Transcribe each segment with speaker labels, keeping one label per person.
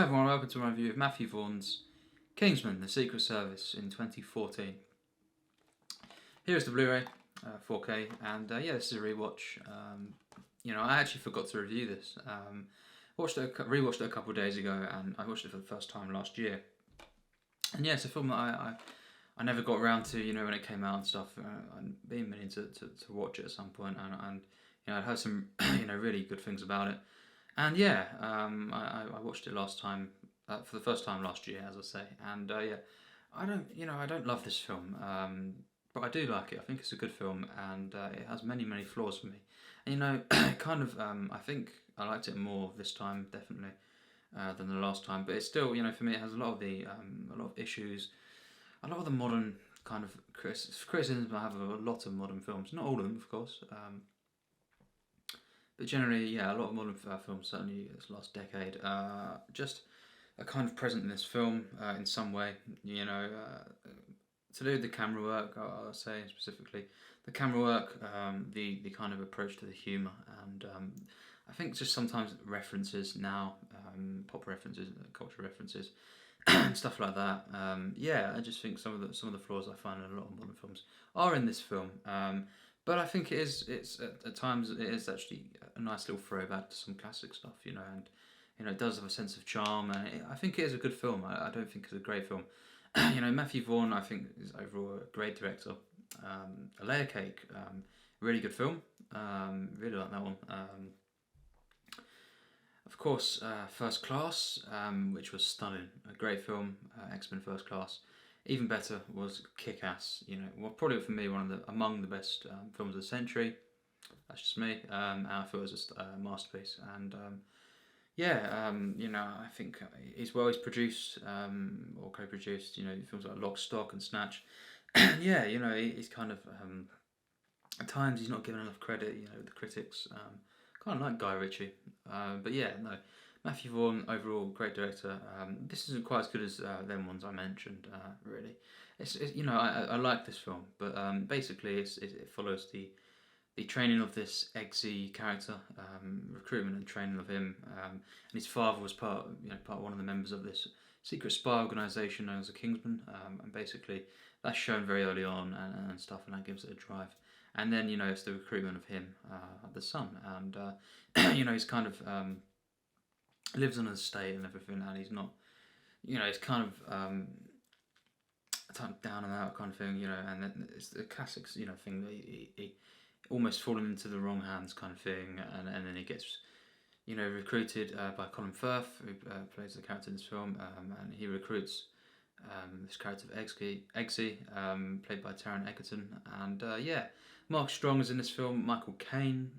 Speaker 1: everyone, welcome to my review of Matthew Vaughn's Kingsman, The Secret Service in 2014. Here's the Blu-ray, 4K, and this is a rewatch. I actually forgot to review this. Rewatched it a couple of days ago, and I watched it for the first time last year. And yeah, it's a film that I never got around to, when it came out and stuff. I'd been meaning to watch it at some point, and I'd heard some, really good things about it. And I watched it last time, for the first time last year, as I say. And I don't love this film, but I do like it. I think it's a good film, and it has many flaws for me. And I think I liked it more this time, definitely, than the last time. But it's still, for me, it has a lot of issues, a lot of the modern kind of criticisms I have of a lot of modern films. Not all of them, of course. But generally, a lot of modern films, certainly this last decade, just are kind of present in this film in some way. To do with the camera work, I'll say specifically, the camera work, the kind of approach to the humour, and I think just sometimes references now, pop references, culture references, and stuff like that. I just think some of the flaws I find in a lot of modern films are in this film. But I think it's at times it is actually a nice little throwback to some classic stuff, and it does have a sense of charm, and I think it is a good film. I don't think it's a great film. Matthew Vaughn, I think, is overall a great director. A Layer Cake, really good film. Really like that one. Of course, First Class, which was stunning. A great film. X-Men First Class. Even better was Kick-Ass. Probably for me among the best films of the century. That's just me. And I thought it was just a masterpiece. And I think he's produced or co-produced. Films like Lock, Stock, and Snatch. He's kind of at times he's not given enough credit. The critics kind of like Guy Ritchie. Matthew Vaughn, overall, great director. This isn't quite as good as them ones I mentioned, really. I like this film, but basically it follows the training of this Eggsy character, recruitment and training of him, and his father was part of one of the members of this secret spy organisation known as the Kingsman, and basically that's shown very early on and stuff, and that gives it a drive. And then it's the recruitment of him, the son, and he's kind of lives on an estate and everything, and he's not, it's kind of down and out kind of thing, and then it's the classic, thing that he almost fallen into the wrong hands kind of thing, and then he gets, recruited by Colin Firth, who plays the character in this film, and he recruits this character of Eggsy, played by Taron Egerton, and Mark Strong is in this film, Michael Caine,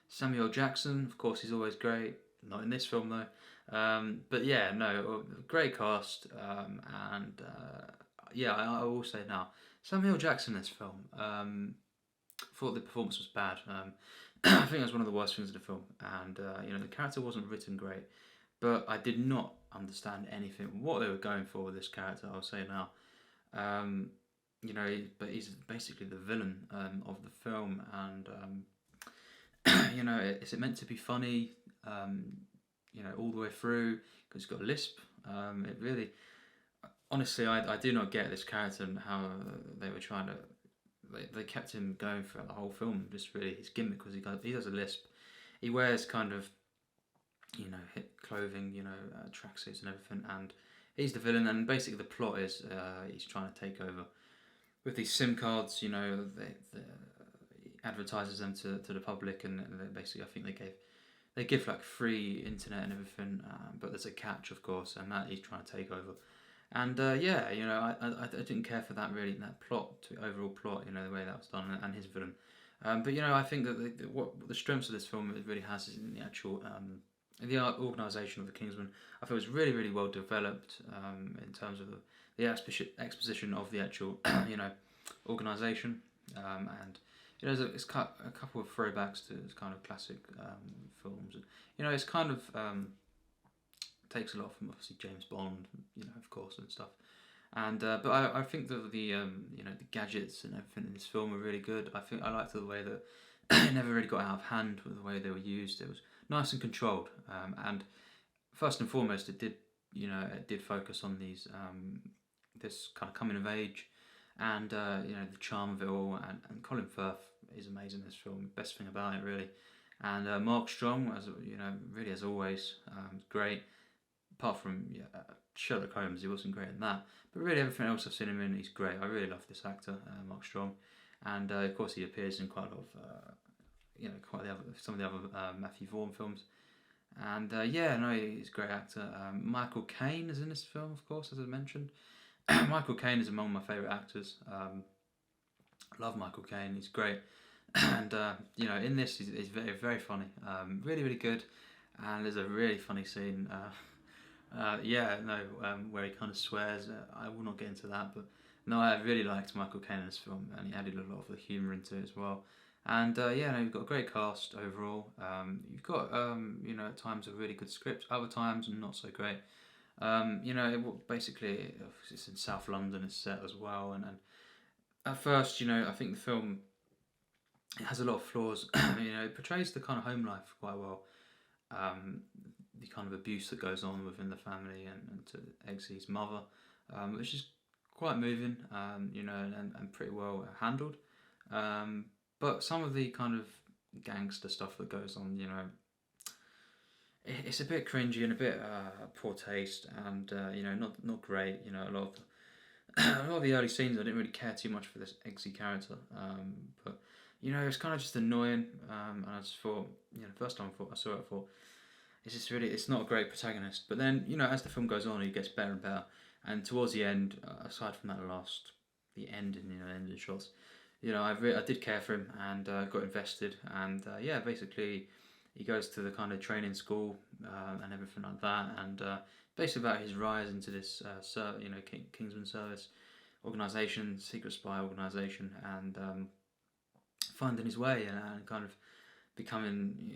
Speaker 1: Samuel Jackson, of course, he's always great. Not in this film though, great cast, I will say now, Samuel Jackson in this film, thought the performance was bad. I think that's one of the worst things in the film, and the character wasn't written great, but I did not understand anything what they were going for with this character. I'll say now, but he's basically the villain of the film, and is it meant to be funny? All the way through, because he's got a lisp. It really, honestly, I do not get this character and how they were trying to. They kept him going throughout the whole film. Just really his gimmick, because he does a lisp. He wears kind of, hip clothing, tracksuits and everything, and he's the villain. And basically the plot is he's trying to take over with these SIM cards. He advertises them to the public, and basically I think they give like free internet and everything, but there's a catch, of course, and that he's trying to take over. And I didn't care for that really, that overall plot, the way that was done, and his villain. I think that what the strengths of this film it really has is in the actual the organisation of the Kingsman. I thought it was really well developed in terms of the exposition of the actual organisation, and. It's a couple of throwbacks to kind of classic films. It's kind of takes a lot from obviously James Bond, of course, and stuff. And but I think that the the gadgets and everything in this film are really good. I think I liked the way that it never really got out of hand with the way they were used. It was nice and controlled, and first and foremost, it did focus on this kind of coming of age, and the charm of it all, and Colin Firth is amazing in this film. Best thing about it, really. And Mark Strong, really as always, great. Apart from Sherlock Holmes, he wasn't great in that, but really everything else I've seen him in, he's great. I really love this actor, Mark Strong, and of course he appears in quite a lot of some of the other Matthew Vaughn films. And he's a great actor. Michael Caine is in this film, of course, as I mentioned. Michael Caine is among my favourite actors. Love Michael Caine, he's great. And in this, he's very, very funny. Really, really good. And there's a really funny scene. Where he kind of swears. I will not get into that, but no, I really liked Michael Caine in this film, and he added a lot of the humour into it as well. And you've got a great cast overall. You've got at times a really good script, other times not so great. Basically it's in South London, it's set as well, and at first, I think the film, it has a lot of flaws. It portrays the kind of home life quite well. The kind of abuse that goes on within the family and to Eggsy's mother, which is quite moving, and pretty well handled. But some of the kind of gangster stuff that goes on, it's a bit cringy and a bit poor taste, and not great. A lot of the early scenes, I didn't really care too much for this Eggsy character, but it's kind of just annoying, and I just thought, first time I saw it, I thought, it's not a great protagonist. But then, as the film goes on, he gets better and better, and towards the end, aside from the ending, ending shots, I did care for him, and got invested, and basically he goes to the kind of training school, and everything like that, and basically about his rise into this Kingsman service organisation, secret spy organisation, and finding his way, and kind of becoming,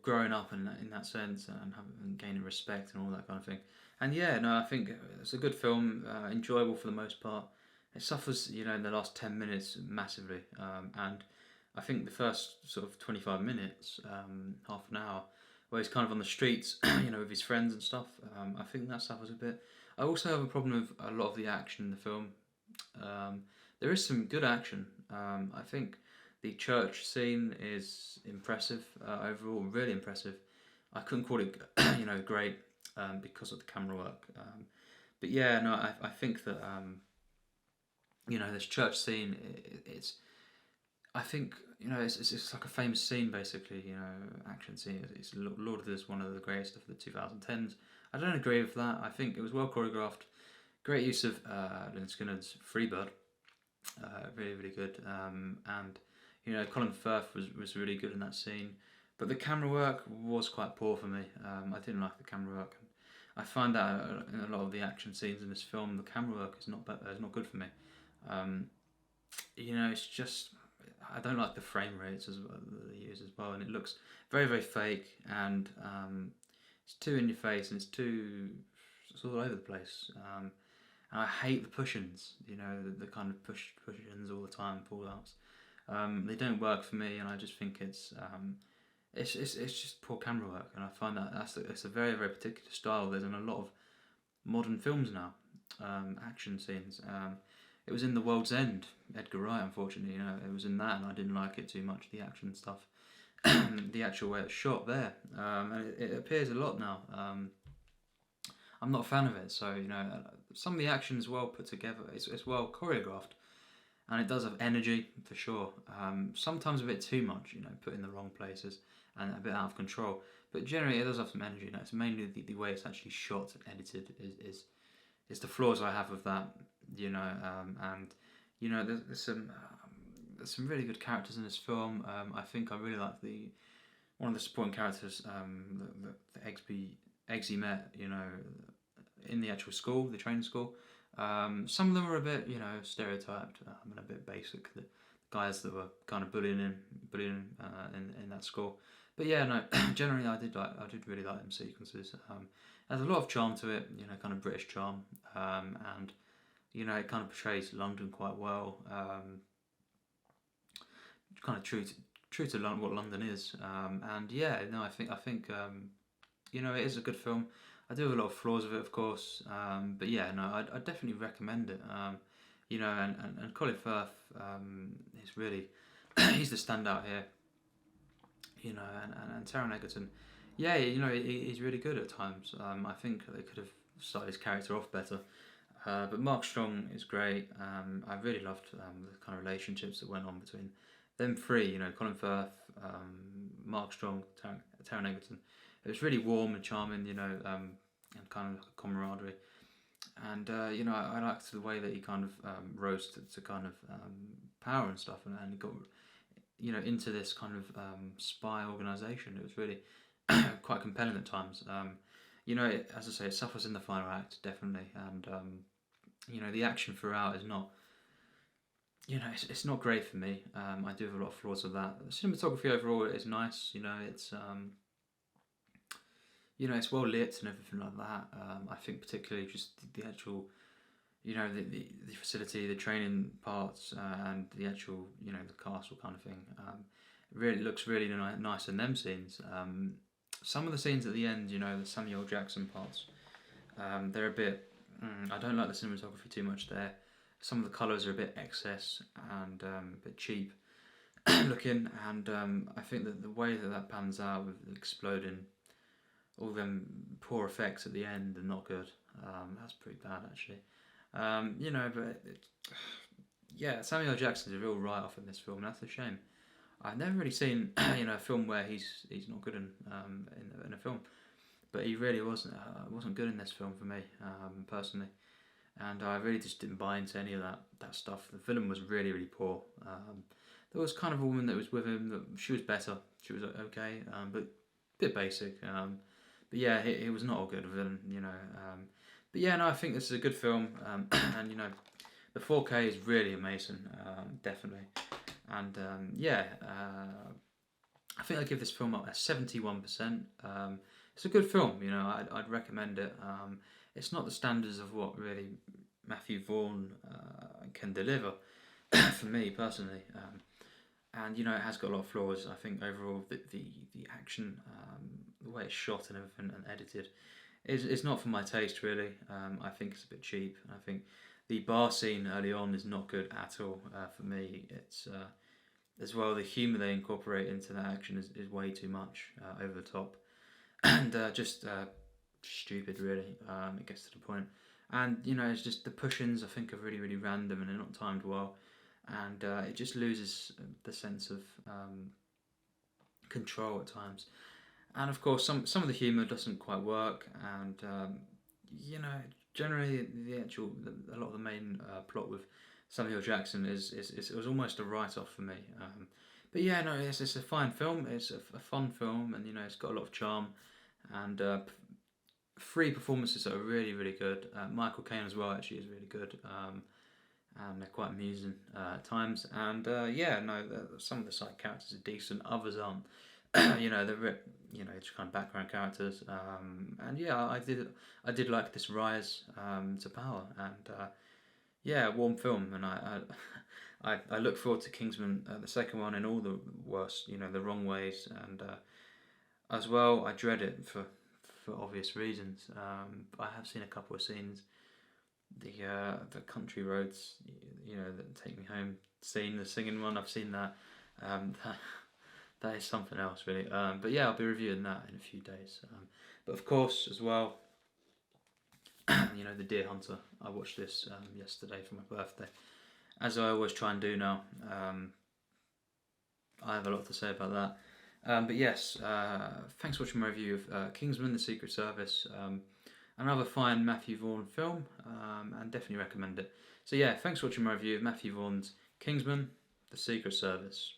Speaker 1: growing up in that sense, and gaining respect and all that kind of thing. And I think it's a good film, enjoyable for the most part. It suffers, in the last 10 minutes massively, and I think the first sort of 25 minutes, half an hour, where he's kind of on the streets, with his friends and stuff, I think that suffers a bit. I also have a problem with a lot of the action in the film. There is some good action. I think the church scene is impressive, overall, really impressive. I couldn't call it, great, because of the camera work. But I think that, this church scene, I think, it's like a famous scene, basically, action scene. It's lauded as one of the greatest of the 2010s. I don't agree with that. I think it was well choreographed. Great use of Lynyrd Skynyrd's Freebird. Really, really good. And Colin Firth was really good in that scene. But the camera work was quite poor for me. I didn't like the camera work. I find that in a lot of the action scenes in this film, the camera work is not good for me. It's just, I don't like the frame rates as well that they use as well, and it looks very, very fake, and it's too in your face, and it's all over the place. And I hate the push-ins, the kind of push-ins all the time, pull-outs. They don't work for me, and I just think it's just poor camera work, and I find that it's a very, very particular style. There's in a lot of modern films now, action scenes. It was in The World's End, Edgar Wright, unfortunately, it was in that, and I didn't like it too much, the action stuff. The actual way it's shot there, and it appears a lot now. I'm not a fan of it, so, some of the action is well put together, it's well choreographed, and it does have energy, for sure. Sometimes a bit too much, put in the wrong places, and a bit out of control, but generally it does have some energy. It's mainly the way it's actually shot and edited is the flaws I have with that, and there's some really good characters in this film. I think I really like one of the supporting characters, that Eggsy met, in the actual school, the training school. Some of them were a bit, stereotyped, and a bit basic. The guys that were kind of bullying him in that school. But generally I did really like them sequences. There's a lot of charm to it, kind of British charm, and it kind of portrays London quite well. Kind of true to what London is, and I think it is a good film. I do have a lot of flaws with it, of course, but yeah, no, I'd definitely recommend it. And Colin Firth is really he's the standout here. And Taron Egerton, yeah, he's really good at times. I think they could have started his character off better. But Mark Strong is great. I really loved the kind of relationships that went on between them three. Colin Firth, Mark Strong, Taron Egerton. It was really warm and charming. And kind of like a camaraderie. And I liked the way that he kind of rose to kind of power and stuff, and got into this kind of spy organisation. It was really quite compelling at times. As I say, it suffers in the final act definitely, and the action throughout is not. It's not great for me. I do have a lot of flaws with that. The cinematography overall is nice. It's well lit and everything like that. I think particularly just the actual, the facility, the training parts, and the actual, the castle kind of thing. Really looks really nice in them scenes. Some of the scenes at the end, the Samuel Jackson parts, they're a bit. I don't like the cinematography too much there. Some of the colours are a bit excess and a bit cheap looking, and I think that the way that pans out with exploding, all them poor effects at the end are not good. That's pretty bad actually. Yeah, Samuel Jackson's a real write-off in this film. And that's a shame. I've never really seen a film where he's not good in a film, but he really wasn't good in this film for me personally, and I really just didn't buy into any of that stuff. The villain was really really poor. There was kind of a woman that was with him that she was better. She was okay, but a bit basic. But yeah, he was not a good villain, But yeah, no, I think this is a good film, and the 4K is really amazing, definitely. And I think I'd give this film up a 71%. It's a good film, I'd recommend it. It's not the standards of what really Matthew Vaughn can deliver for me personally. And it has got a lot of flaws. I think overall the action, the way it's shot and everything and edited, is not for my taste really. I think it's a bit cheap. I think the bar scene early on is not good at all for me. It's as well the humour they incorporate into that action is way too much, over the top, and just stupid really. It gets to the point, and it's just the push-ins I think are really really random and they're not timed well, and it just loses the sense of control at times. And of course, some of the humour doesn't quite work, and generally a lot of the main plot with Samuel Jackson is it was almost a write off for me. But yeah, no, it's a fine film. It's a fun film, and it's got a lot of charm, and three performances that are really really good. Michael Caine as well actually is really good. And they're quite amusing at times. And some of the side characters are decent, others aren't. They're just kind of background characters. And yeah, I did like this rise to power, and warm film. And I look forward to Kingsman, the second one, in all the worst, the wrong ways, and as well I dread it for obvious reasons. I have seen a couple of scenes. The country roads, that take me home scene, the singing one. I've seen that. That is something else, really. But yeah, I'll be reviewing that in a few days. But of course, as well, The Deer Hunter. I watched this yesterday for my birthday, as I always try and do now. I have a lot to say about that. But yes, thanks for watching my review of Kingsman: The Secret Service. Another fine Matthew Vaughn film, and definitely recommend it. So yeah, thanks for watching my review of Matthew Vaughn's Kingsman: The Secret Service.